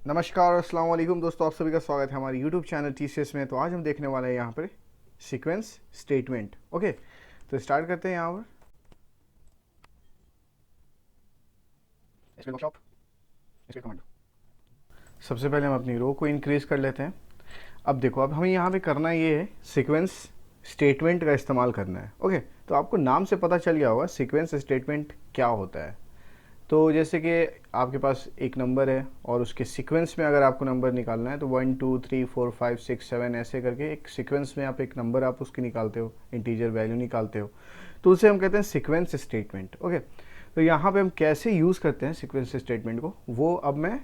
नमस्कार और अस्सलाम वालेकुम दोस्तों, आप सभी का स्वागत है हमारे YouTube चैनल TCS में। तो आज हम देखने वाले हैं यहाँ पर सीक्वेंस स्टेटमेंट। ओके, तो स्टार्ट करते हैं यहाँ पर वर्कशॉप कमांड। सबसे पहले हम अपनी रो को इंक्रीज कर लेते हैं। अब देखो, अब हमें यहाँ पे करना ये है, सीक्वेंस स्टेटमेंट का इस्तेमाल करना है। ओके, तो आपको नाम से पता चल गया होगा सीक्वेंस स्टेटमेंट क्या होता है। तो जैसे कि आपके पास एक नंबर है और उसके सीक्वेंस में अगर आपको नंबर निकालना है तो 1 2 3 4 5 6 7 ऐसे करके एक सीक्वेंस में आप एक नंबर आप उसकी निकालते हो, इंटीजर वैल्यू निकालते हो, तो उसे हम कहते हैं सीक्वेंस स्टेटमेंट। ओके, तो यहाँ पे हम कैसे यूज़ करते हैं सीक्वेंस स्टेटमेंट को, वो अब मैं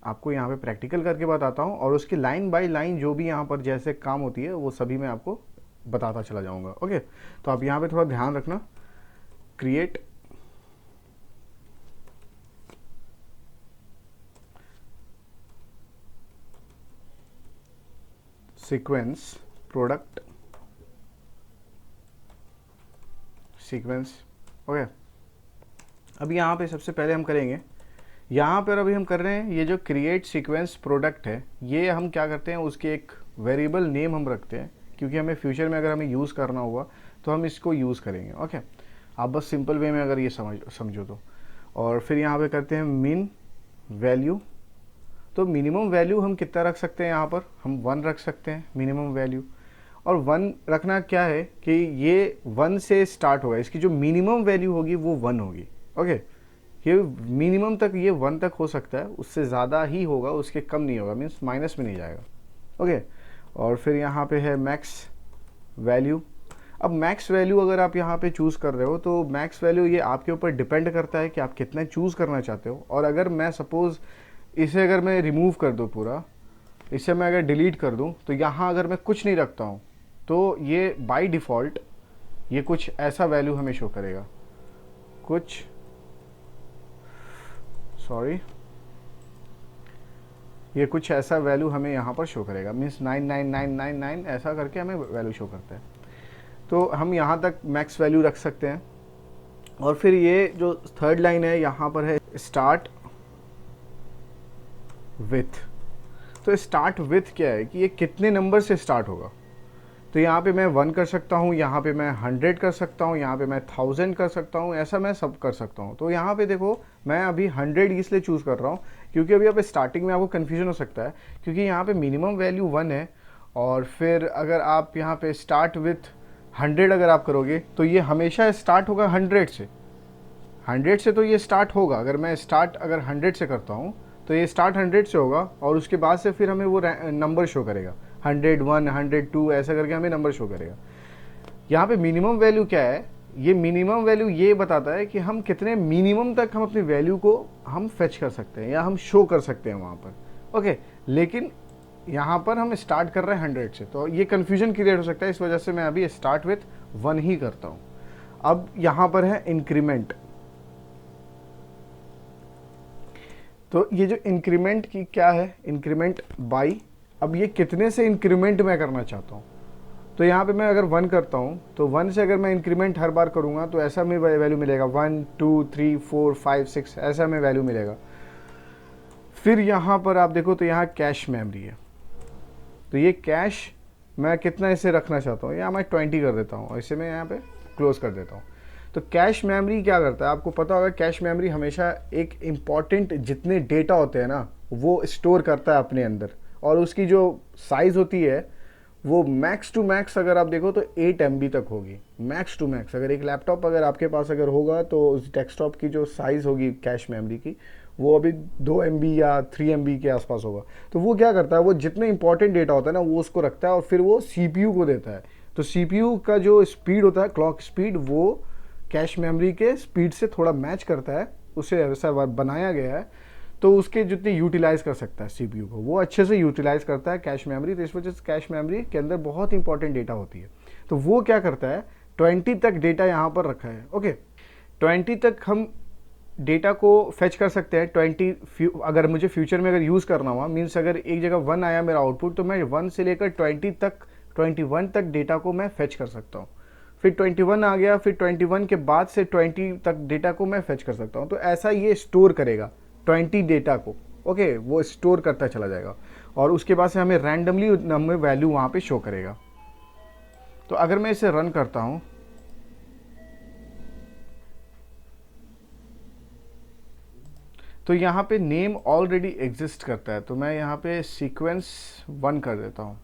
आपको यहाँ पे प्रैक्टिकल करके बताता हूँ, और उसकी लाइन बाय लाइन जो भी यहाँ पर जैसे काम होती है वो सभी मैं आपको बताता चला जाऊँगा। ओके, तो आप यहाँ पे थोड़ा ध्यान रखना। Create sequence product sequence. Okay, अब यहाँ पे सबसे पहले हम करेंगे, यहाँ पर अभी हम कर रहे हैं ये जो क्रिएट सीक्वेंस प्रोडक्ट है, ये हम क्या करते हैं, उसके एक वेरिएबल नेम हम रखते हैं, क्योंकि हमें फ्यूचर में अगर हमें यूज़ करना हुआ तो हम इसको यूज़ करेंगे। ओके, आप बस सिंपल वे में अगर ये समझो तो। और फिर यहाँ पे करते हैं मिन वैल्यू। तो मिनिमम वैल्यू हम कितना रख सकते हैं, यहाँ पर हम 1 रख सकते हैं मिनिमम वैल्यू। और 1 रखना क्या है कि ये 1 से स्टार्ट होगा, इसकी जो मिनिमम वैल्यू होगी वो 1 होगी। ओके, ये मिनिमम तक ये 1 तक हो सकता है, उससे ज़्यादा ही होगा, उसके कम नहीं होगा, मीन्स माइनस में नहीं जाएगा। ओके, और फिर यहाँ पे है मैक्स वैल्यू। अब मैक्स वैल्यू अगर आप यहाँ पे चूज़ कर रहे हो तो मैक्स वैल्यू ये आपके ऊपर डिपेंड करता है कि आप कितना चूज़ करना चाहते हो। और अगर मैं सपोज़ इसे अगर मैं रिमूव कर दूँ, पूरा इसे मैं अगर डिलीट कर दूँ, तो यहाँ अगर मैं कुछ नहीं रखता हूँ तो ये बाय डिफ़ॉल्ट ये कुछ ऐसा वैल्यू हमें शो करेगा, कुछ ये कुछ ऐसा वैल्यू हमें यहाँ पर शो करेगा, मीन्स 99999 ऐसा करके हमें वैल्यू शो करता है। तो हम यहाँ तक मैक्स वैल्यू रख सकते हैं। और फिर ये जो थर्ड लाइन है यहाँ पर है स्टार्ट विथ। तो स्टार्ट विथ क्या है कि ये कितने नंबर से स्टार्ट होगा। तो यहाँ पे मैं 1 कर सकता हूँ, यहाँ पे मैं 100 कर सकता हूँ, यहाँ पे मैं 1000 कर सकता हूँ, ऐसा मैं सब कर सकता हूँ। तो यहाँ पे देखो, मैं अभी 100 इसलिए चूज़ कर रहा हूँ क्योंकि अभी यहाँ पे स्टार्टिंग में आपको कन्फ्यूजन हो सकता है, क्योंकि यहाँ पे मिनिमम वैल्यू 1 है। और फिर अगर आप यहाँ पे स्टार्ट विथ 100 अगर आप करोगे तो ये हमेशा स्टार्ट होगा 100 से। 100 से तो ये स्टार्ट होगा, अगर मैं स्टार्ट अगर 100 से करता हूँ तो ये स्टार्ट 100 से होगा, और उसके बाद से फिर हमें वो नंबर शो करेगा 101 102 ऐसा करके हमें नंबर शो करेगा। यहाँ पे मिनिमम वैल्यू क्या है, ये मिनिमम वैल्यू ये बताता है कि हम कितने मिनिमम तक हम अपनी वैल्यू को हम फेच कर सकते हैं या हम शो कर सकते हैं वहाँ पर। ओके, लेकिन यहाँ पर हम स्टार्ट कर रहे हैं 100 से, तो ये कन्फ्यूजन क्रिएट हो सकता है, इस वजह से मैं अभी स्टार्ट विथ 1 ही करता हूँ। अब यहाँ पर है इंक्रीमेंट। तो ये जो इंक्रीमेंट की क्या है, इंक्रीमेंट बाई। अब ये कितने से इंक्रीमेंट मैं करना चाहता हूँ, तो यहाँ पे मैं अगर 1 करता हूँ तो 1 से अगर मैं इंक्रीमेंट हर बार करूँगा तो ऐसा हमें वैल्यू मिलेगा 1 2 3 4 5 6 ऐसा हमें वैल्यू मिलेगा। फिर यहाँ पर आप देखो तो यहाँ कैश मेमोरी है, तो ये कैश मैं कितना इसे रखना चाहता हूँ, यहाँ मैं 20 कर देता हूँ और इसे मैं यहाँ पे क्लोज कर देता हूँ। तो कैश मेमोरी क्या करता है, आपको पता होगा, कैश मेमोरी हमेशा एक इम्पॉर्टेंट जितने डेटा होते हैं ना वो स्टोर करता है अपने अंदर, और उसकी जो साइज़ होती है वो मैक्स टू मैक्स अगर आप देखो तो 8 MB तक होगी, मैक्स टू मैक्स। अगर एक लैपटॉप अगर आपके पास अगर होगा तो उस डेस्कटॉप की जो साइज़ होगी कैश मेमोरी की वो अभी 2 MB या 3 MB के आसपास होगा। तो वो क्या करता है, वो जितने इंपॉर्टेंट डेटा होता है ना वो उसको रखता है और फिर वो CPU को देता है। तो CPU का जो स्पीड होता है, क्लॉक स्पीड, वो कैश मेमोरी के स्पीड से थोड़ा मैच करता है, उसे ऐसा बनाया गया है तो उसके जितने यूटिलाइज़ कर सकता है CPU को, वो अच्छे से यूटिलाइज़ करता है कैश मेमोरी। तो इस वजह से कैश मेमोरी के अंदर बहुत इंपॉर्टेंट डेटा होती है। तो वो क्या करता है, 20 तक डेटा यहाँ पर रखा है। ओके, 20 तक हम डेटा को फेच कर सकते हैं। 20 अगर मुझे फ्यूचर में अगर यूज़ करना हुआ, मीन्स अगर एक जगह 1 आया मेरा आउटपुट, तो मैं 1 से लेकर 20 तक 21 तक डेटा को मैं फेच कर सकता हूँ। फिर 21 आ गया, फिर 21 के बाद से 20 तक डेटा को मैं फेच कर सकता हूँ। तो ऐसा ये स्टोर करेगा 20 डेटा को। ओके, वो स्टोर करता चला जाएगा और उसके बाद से हमें रैंडमली हमें वैल्यू वहाँ पे शो करेगा। तो अगर मैं इसे रन करता हूँ तो यहाँ पे नेम ऑलरेडी एग्जिस्ट करता है, तो मैं यहाँ पे सीक्वेंस 1 कर देता हूँ।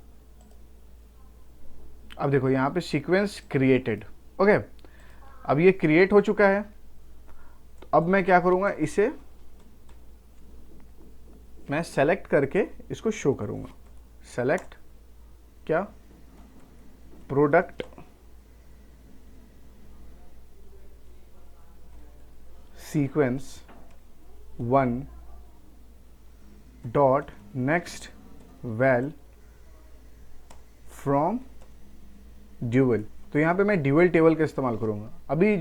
अब देखो यहाँ पे सीक्वेंस क्रिएटेड, ओके, अब ये क्रिएट हो चुका है। तो अब मैं क्या करूँगा, इसे मैं सेलेक्ट करके इसको शो करूँगा। सेलेक्ट क्या, product sequence 1 dot next val from dual. तो यहाँ पे मैं ड्यूअल टेबल का इस्तेमाल करूँगा। अभी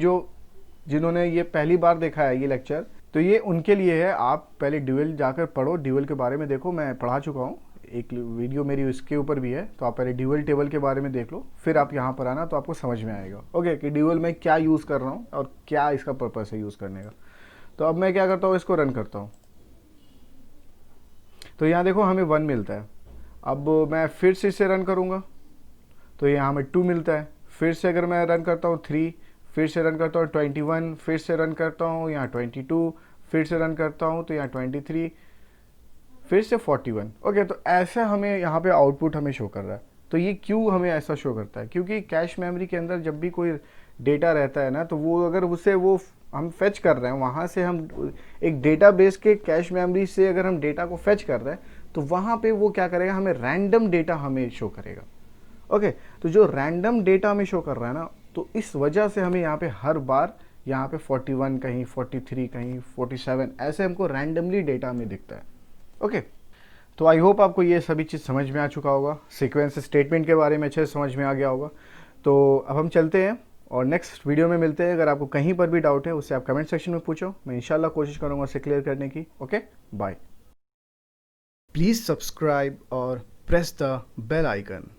जिन्होंने ये पहली बार देखा है ये लेक्चर, तो ये उनके लिए है। आप पहले ड्यूअल जाकर पढ़ो, ड्यूअल के बारे में देखो, मैं पढ़ा चुका हूँ, एक वीडियो मेरी उसके ऊपर भी है। तो आप पहले ड्यूअल टेबल के बारे में देख लो, फिर आप यहाँ पर आना तो आपको समझ में आएगा ओके कि ड्यूअल में क्या यूज़ कर रहा हूँ और क्या इसका पर्पस है यूज़ करने का। तो अब मैं क्या करता हूँ, इसको रन करता हूँ। तो यहाँ देखो हमें 1 मिलता है। अब मैं फिर से इसे रन करूँगा तो यहाँ हमें 2 मिलता है। फिर से अगर मैं रन करता हूँ 3, फिर से रन करता हूँ 21, फिर से रन करता हूँ यहाँ 22, फिर से रन करता हूँ तो यहाँ 23, फिर से 41। ओके, तो ऐसा हमें यहाँ पे आउटपुट हमें शो कर रहा है। तो ये क्यों हमें ऐसा शो करता है, क्योंकि कैश मेमोरी के अंदर जब भी कोई डेटा रहता है ना, तो वो अगर उसे वो हम फेच कर रहे हैं, वहाँ से हम एक डेटाबेस के कैश मेमोरी से अगर हम डेटा को फेच कर रहे हैं, तो वहाँ पे वो क्या करेगा, हमें रैंडम डेटा हमें शो करेगा। ओके, तो जो रैंडम डेटा हमें शो कर रहा है ना, तो इस वजह से हमें यहाँ पे हर बार यहाँ पे 41 कहीं, 43 कहीं, 47 ऐसे हमको रैंडमली डेटा हमें दिखता है। ओके, तो आई होप आपको ये सभी चीज़ समझ में आ चुका होगा, सीक्वेंस स्टेटमेंट के बारे में अच्छे से समझ में आ गया होगा। तो अब हम चलते हैं और नेक्स्ट वीडियो में मिलते हैं। अगर आपको कहीं पर भी डाउट है उससे आप कमेंट सेक्शन में पूछो, मैं इंशाल्लाह कोशिश करूँगा उसे क्लियर करने की। Okay, bye. प्लीज़ सब्सक्राइब और प्रेस द बेल आइकन।